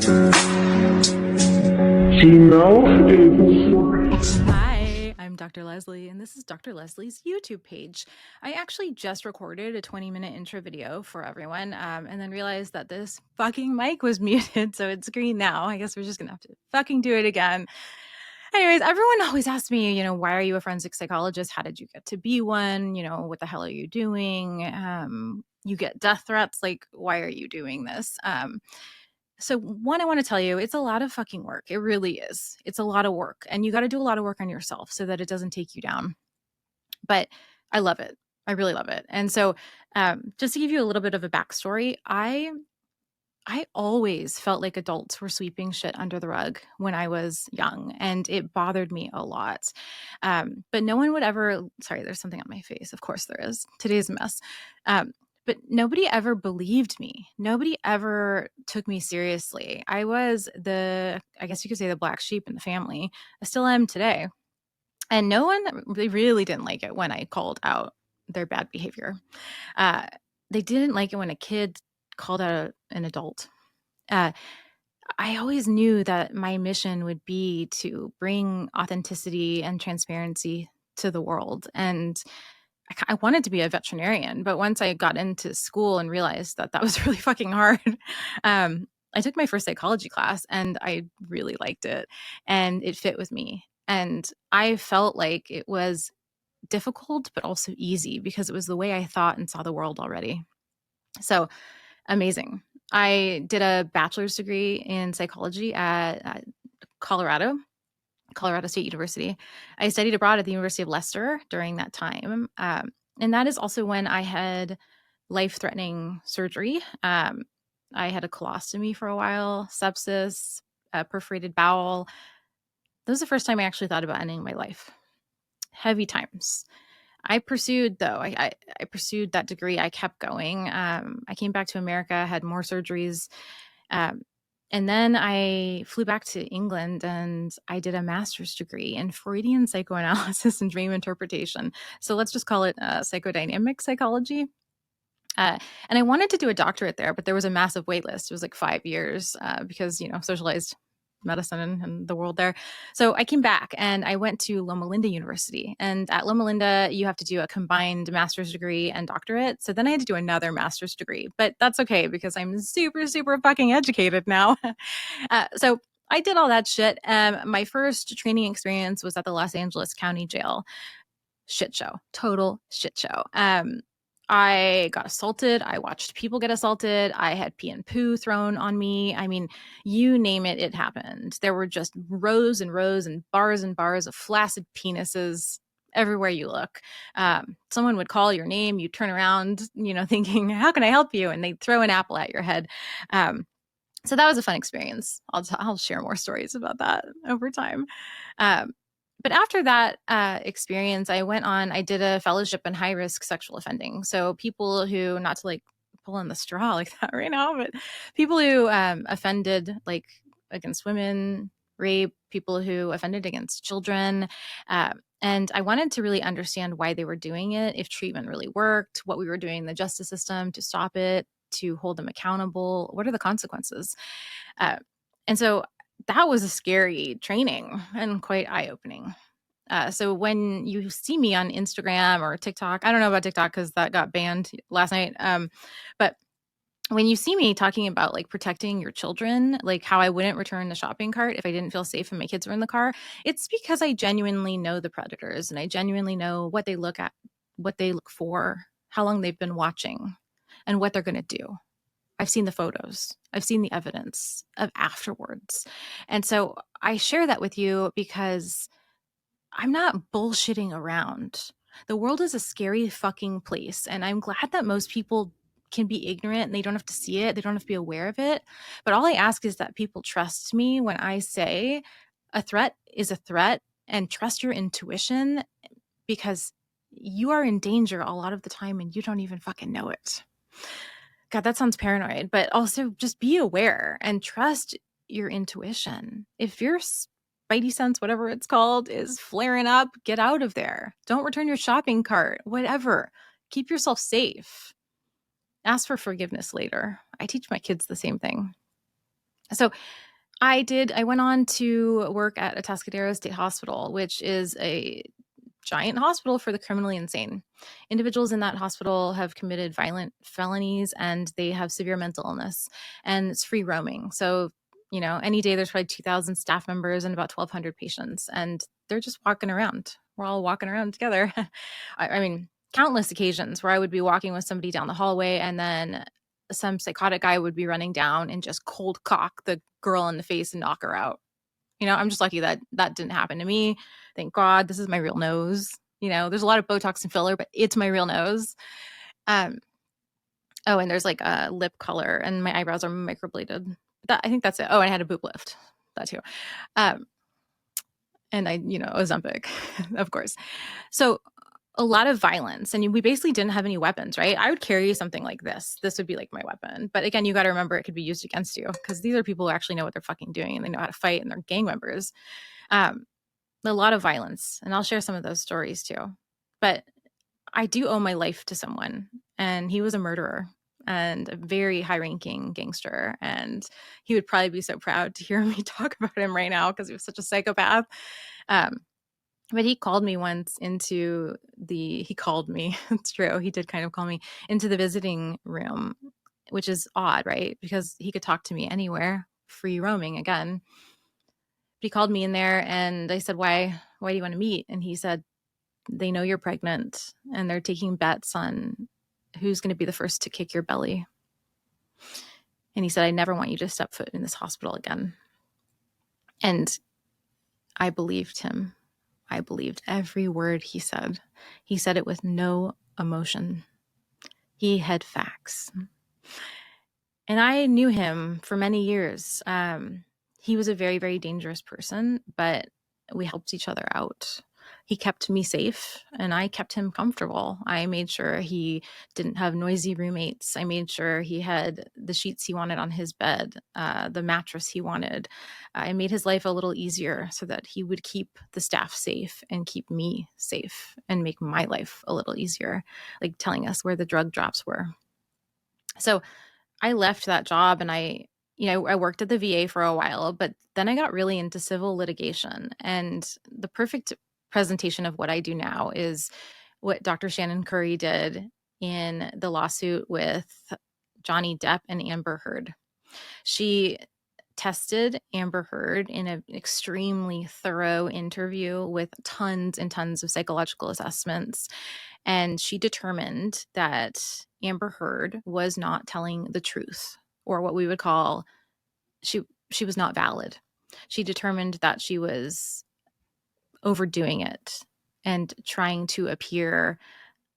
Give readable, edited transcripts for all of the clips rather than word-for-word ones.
Hi, I'm Dr. Leslie, and this is Dr. Leslie's YouTube page. I actually just recorded a 20-minute intro video for everyone, and then realized that this fucking mic was muted, so it's green now. I guess we're just gonna have to fucking do it again. Anyways, everyone always asks me, why are you a forensic psychologist? How did you get to be one? What the hell are you doing? You get death threats. Like, why are you doing this? So one, I want to tell you, it's a lot of fucking work. It really is. It's a lot of work, and you got to do a lot of work on yourself so that it doesn't take you down. But I love it. I really love it. And so just to give you a little bit of a backstory, I always felt like adults were sweeping shit under the rug when I was young, and it bothered me a lot. But no one would ever, sorry, there's something on my face. Of course there is. Today's a mess. But nobody ever believed me. Nobody ever took me seriously. I was I guess you could say, the black sheep in the family. I still am today. And no one really didn't like it when I called out their bad behavior. They didn't like it when a kid called out an adult. I always knew that my mission would be to bring authenticity and transparency to the world. And I wanted to be a veterinarian, but once I got into school and realized that was really fucking hard, I took my first psychology class and I really liked it, and it fit with me. And I felt like it was difficult, but also easy because it was the way I thought and saw the world already. So amazing. I did a bachelor's degree in psychology at Colorado State University. I studied abroad at the University of Leicester during that time. And that is also when I had life-threatening surgery. I had a colostomy for a while, sepsis, perforated bowel. That was the first time I actually thought about ending my life. Heavy times. I pursued that degree. I kept going. I came back to America, had more surgeries. And then I flew back to England and I did a master's degree in Freudian psychoanalysis and dream interpretation. So let's just call it psychodynamic psychology. And I wanted to do a doctorate there, but there was a massive wait list. It was like 5 years because, socialized medicine and the world there. So I came back and I went to Loma Linda University. And at Loma Linda, you have to do a combined master's degree and doctorate. So then I had to do another master's degree, but that's okay because I'm super, super fucking educated now. So I did all that shit. My first training experience was at the Los Angeles County Jail. Shit show. Total shit show. I got assaulted. I watched people get assaulted. I had pee and poo thrown on me. I mean, you name it, it happened. There were just rows and rows and bars of flaccid penises everywhere you look. Someone would call your name. You turn around, thinking, how can I help you? And they'd throw an apple at your head. So that was a fun experience. I'll share more stories about that over time. But after that experience, I did a fellowship in high-risk sexual offending. So people who, not to pull in the straw like that right now, but people who offended against women, rape, people who offended against children. And I wanted to really understand why they were doing it, if treatment really worked, what we were doing in the justice system to stop it, to hold them accountable. What are the consequences? And so that was a scary training and quite eye-opening. So when you see me on Instagram or TikTok, I don't know about TikTok because that got banned last night. But when you see me talking about protecting your children, how I wouldn't return the shopping cart if I didn't feel safe and my kids were in the car, it's because I genuinely know the predators and I genuinely know what they look at, what they look for, how long they've been watching, and what they're going to do. I've seen the photos. I've seen the evidence of afterwards. And so I share that with you because I'm not bullshitting around. The world is a scary fucking place. And I'm glad that most people can be ignorant and they don't have to see it. They don't have to be aware of it. But all I ask is that people trust me when I say a threat is a threat, and trust your intuition because you are in danger a lot of the time and you don't even fucking know it. God, that sounds paranoid, but also just be aware and trust your intuition. If your spidey sense, whatever it's called, is flaring up, get out of there. Don't return your shopping cart, whatever. Keep yourself safe. Ask for forgiveness later. I teach my kids the same thing. So I went on to work at Atascadero State Hospital, which is a giant hospital for the criminally insane. Individuals in that hospital have committed violent felonies and they have severe mental illness, and it's free roaming. So, any day there's probably 2,000 staff members and about 1,200 patients, and they're just walking around. We're all walking around together. I mean, countless occasions where I would be walking with somebody down the hallway and then some psychotic guy would be running down and just cold cock the girl in the face and knock her out. I'm just lucky that that didn't happen to me. Thank God. This is my real nose. There's a lot of Botox and filler, but it's my real nose. Oh, and there's like a lip color, and my eyebrows are microbladed. I think that's it. Oh, I had a boob lift. That too. And I, Ozempic, of course. So a lot of violence, and we basically didn't have any weapons, right? I would carry something like this. This would be like my weapon. But again, you got to remember it could be used against you because these are people who actually know what they're fucking doing and they know how to fight and they're gang members. A lot of violence, and I'll share some of those stories too. But I do owe my life to someone, and he was a murderer and a very high-ranking gangster, and he would probably be so proud to hear me talk about him right now because he was such a psychopath. But he called me once he called me, it's true, he did kind of call me into the visiting room, which is odd, right? Because he could talk to me anywhere, free roaming again. He called me in there and I said, why do you want to meet? And he said, they know you're pregnant and they're taking bets on who's going to be the first to kick your belly. And he said, I never want you to step foot in this hospital again. And I believed him. I believed every word he said. He said it with no emotion. He had facts. And I knew him for many years. He was a very, very dangerous person, but we helped each other out. He kept me safe and I kept him comfortable. I made sure he didn't have noisy roommates. I made sure he had the sheets he wanted on his bed, the mattress he wanted. I made his life a little easier so that he would keep the staff safe and keep me safe and make my life a little easier, like telling us where the drug drops were. So I left that job and I worked at the VA for a while, but then I got really into civil litigation. And the perfect presentation of what I do now is what Dr. Shannon Curry did in the lawsuit with Johnny Depp and Amber Heard. She tested Amber Heard in an extremely thorough interview with tons and tons of psychological assessments. And she determined that Amber Heard was not telling the truth, or what we would call she was not valid. She determined that she was overdoing it and trying to appear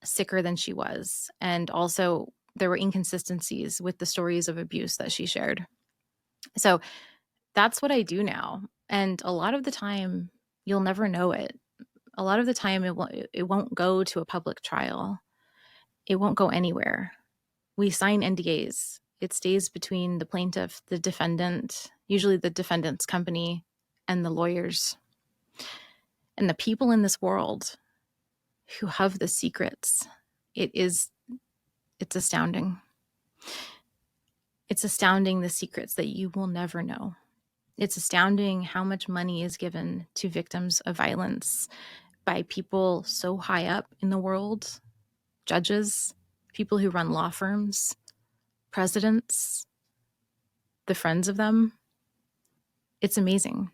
sicker than she was. And also there were inconsistencies with the stories of abuse that she shared. So that's what I do now. And a lot of the time you'll never know it. A lot of the time it won't go to a public trial. It won't go anywhere. We sign NDAs. It stays between the plaintiff, the defendant, usually the defendant's company, and the lawyers. And the people in this world who have the secrets, it's astounding. It's astounding the secrets that you will never know. It's astounding how much money is given to victims of violence by people so high up in the world, judges, people who run law firms, presidents, the friends of them. It's amazing,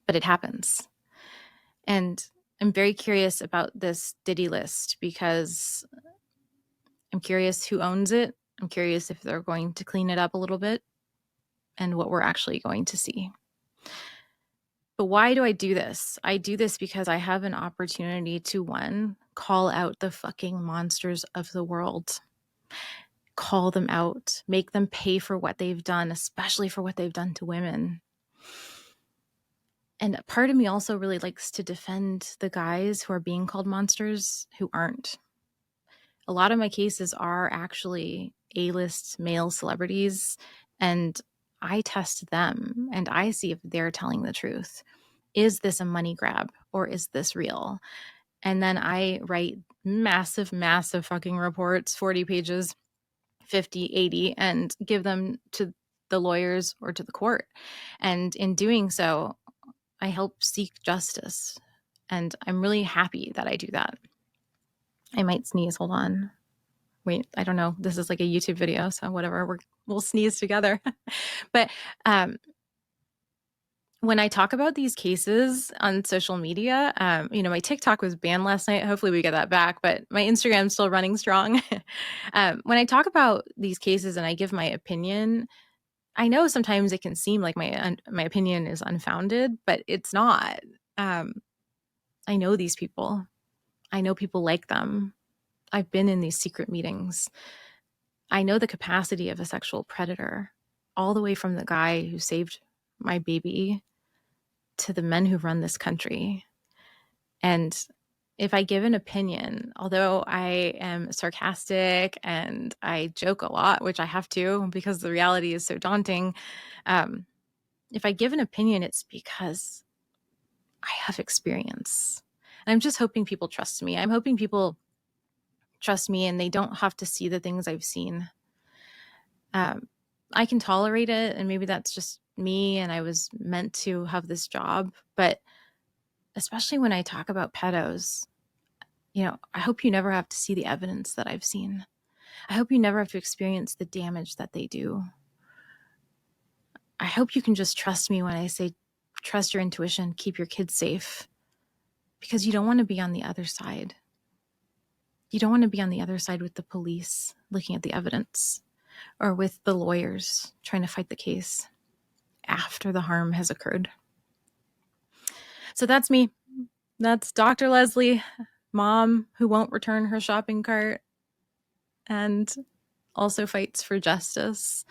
but it happens. And I'm very curious about this Diddy list because I'm curious who owns it. I'm curious if they're going to clean it up a little bit and what we're actually going to see. But why do I do this? I do this because I have an opportunity to, one, call out the fucking monsters of the world. Call them out. Make them pay for what they've done, especially for what they've done to women. And part of me also really likes to defend the guys who are being called monsters who aren't. A lot of my cases are actually A-list male celebrities, and I test them and I see if they're telling the truth. Is this a money grab or is this real? And then I write massive, massive fucking reports, 40 pages, 50, 80, and give them to the lawyers or to the court. And in doing so, I help seek justice. And I'm really happy that I do that. I might sneeze. Hold on. Wait, I don't know. This is like a YouTube video, so whatever. We'll sneeze together. But when I talk about these cases on social media, my TikTok was banned last night. Hopefully we get that back, but my Instagram's still running strong. When I talk about these cases and I give my opinion, I know sometimes it can seem like my opinion is unfounded, but it's not. I know these people. I know people like them. I've been in these secret meetings. I know the capacity of a sexual predator, all the way from the guy who saved my baby to the men who run this country. And if I give an opinion, although I am sarcastic and I joke a lot, which I have to because the reality is so daunting, if I give an opinion, it's because I have experience. And I'm just hoping people trust me. I'm hoping people trust me and they don't have to see the things I've seen. I can tolerate it, and maybe that's just me, and I was meant to have this job. But especially when I talk about pedos, I hope you never have to see the evidence that I've seen. I hope you never have to experience the damage that they do. I hope you can just trust me when I say, trust your intuition, keep your kids safe, because you don't want to be on the other side. You don't want to be on the other side with the police looking at the evidence, or with the lawyers trying to fight the case after the harm has occurred. So that's me. That's Dr. Leslie, mom who won't return her shopping cart and also fights for justice,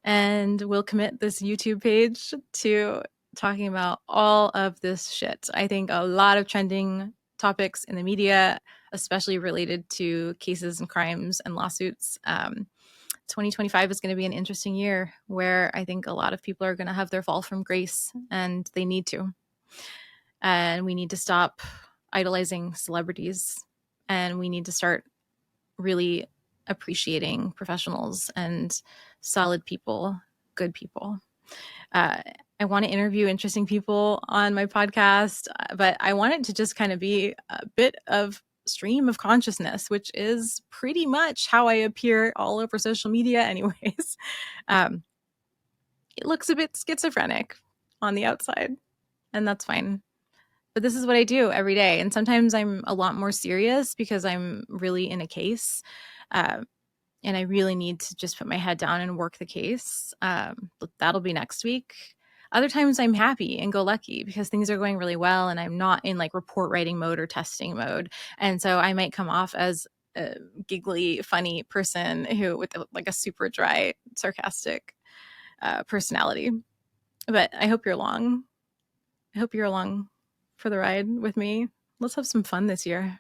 and will commit this YouTube page to talking about all of this shit. I think a lot of trending topics in the media, especially related to cases and crimes and lawsuits. 2025 is going to be an interesting year where I think a lot of people are going to have their fall from grace, and they need to. And we need to stop idolizing celebrities, and we need to start really appreciating professionals and solid people, good people. I want to interview interesting people on my podcast, but I want it to just kind of be a bit of stream of consciousness, which is pretty much how I appear all over social media anyways. It looks a bit schizophrenic on the outside, and that's fine. But this is what I do every day. And sometimes I'm a lot more serious because I'm really in a case. And I really need to just put my head down and work the case. That'll be next week. Other times I'm happy and go lucky because things are going really well and I'm not in like report writing mode or testing mode. And so I might come off as a giggly, funny person who with like a super dry, sarcastic personality. But I hope you're along. I hope you're along for the ride with me. Let's have some fun this year.